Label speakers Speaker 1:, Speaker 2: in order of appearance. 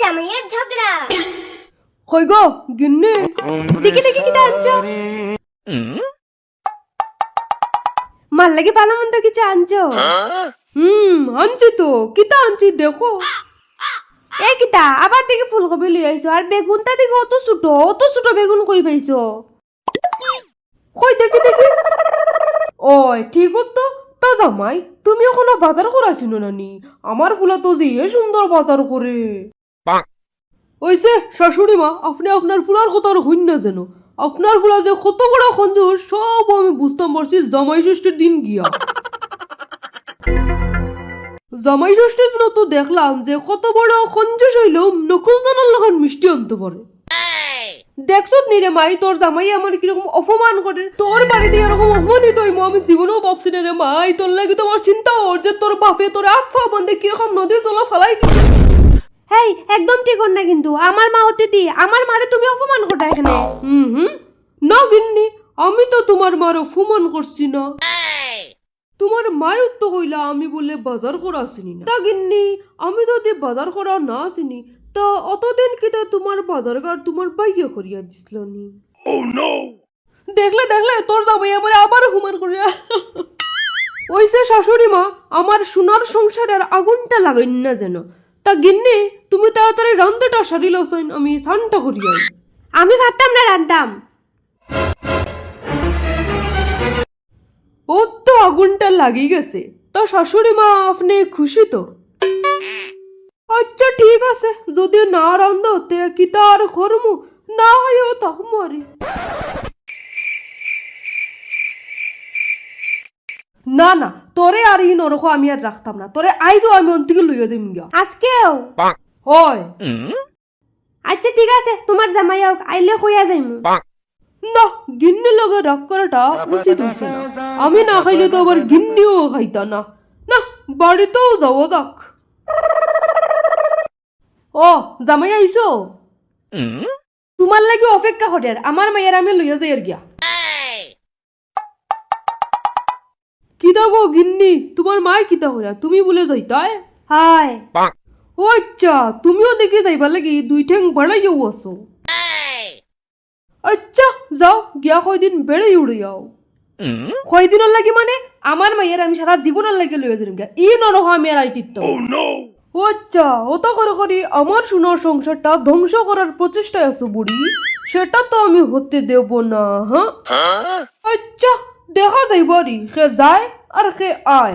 Speaker 1: জামাইয়ের ঝগড়া।
Speaker 2: কই গো গিন্নি, দেখি দেখি কিটা আনছো। মার লাগে ভালো মন্দ কিছু আনছো? আনছি তো। কিটা আনছি দেখো। এ কিটা আবার দেখি ফুলকপি লই আইছো, আর বেগুনটা দেখো অত ছোট বেগুন কই পাইছো? কই দেখি দেখি। ওই ঠিক তো। তা জামাই তুমি এখনো বাজার করাইছিল নানি? আমার ফুলা তো যে সুন্দর বাজার করে। ওইসে শাশুড়ি মা, আপনি আপনার ফুলার কথা আর হইন না যেন। আপনার ফুলা যে কত বড় খঞ্জুর সব আমি বুঝতাম পারছি জামাই ষষ্ঠীর দিন গিয়া। জামাই ষষ্ঠীর দিন তো দেখলাম যে কত বড় খঞ্জুস হইলেও নকুল দানার লগন মিষ্টি আনতে পারে। দেখছ নিরে মাই, তোর জামাই আমার কিরকম অপমান করে। তোর বাড়িতে এরকম অপমানিত হইম আমি জীবনেও ভাবছি না রে মাই। তোর লাগে তোমার চিন্তা ওর যে তোর বাপে তোর আফা বন্ধে কিরকম নদীর জল ফালাই দিচ্ছে। হেই একদম ঠিক না, কিন্তু আমার মা অতিথি, আমার মারে তুমি অপমান করতে এখানে। না গিন্নি, আমি তো তোমার মার অপমান করছি না। তোমার মায়ের তো কইলা আমি বলে বাজার করা আসিনি না। তা গিন্নি, আমি যদি বাজার করা না আসিনি তো অতদিন কিতা তোমার বাজার ঘাট তোমার বাইয়ে করিয়া দিছিল নি? দেখলে দেখলে তোর জামাই আমার আবার হুমান করিয়া। ওইসে শাশুড়ি মা, আমার সোনার সংসারের আগুনটা লাগাইন না যেন। তা গিন্নি, তুমি তাড়াতাড়ি রান্নাটা সারিল আমি স্নানটা করিয়াই। আমি ভাবতাম না রান্তাম। ও তো আগুনটা লাগি গেছে। তা শাশুড়ি মা আপনি খুশি তো? আচ্ছা ঠিক আছে, যদি না রান্ধ তে কিতা আর করমু, না হইও তখন আরি। না না, তোরে আর ই নরক আমি আর রাখতাম না। তোরে আইজো আমি অন্তিকে লইয়া যাইম গিয়া। আজকেও হয়। আচ্ছা ঠিক আছে, তোমার জামাই আইলে কইয়া যাইমু। না, গিন্নি লগে রাগ করাটা উচিত হইছে না। আমি না খাইলে তো আবার গিন্নিও খাইতা না। না, বাড়িতেও যাওয়া যাক। ও জামাই আইছো? তোমার লাগে অপেক্ষা করে আমার মায়ের আমি লইয়া যাই আর গিয়া। কিতা গো গিন্নি, তোমার মায় কিতা কইরা তুমি বলে যাইতায়? হায় ও আচ্ছা, তুমিও দেখে যাইবা লাগি দুই ঠ্যাং বাড়াইয়াও আছো। আচ্ছা যাও গিয়া কয়দিন বেড়ে উড়ে যাও। কয়দিনের লাগি মানে আমার মায়ের আমি সারা জীবনের লাগে লইয়া যাইম গিয়া। ই নরহ আমি আর আইতিত। ও আচ্ছা, ওটা করে করি আমার সোনার সংসারটা ধ্বংস করার প্রচেষ্টায় আছো বুড়ি। সেটা তো আমি হতে দেব না। হ্যাঁ আচ্ছা, দেখা যাইব রি সে যায় আর সে আয়।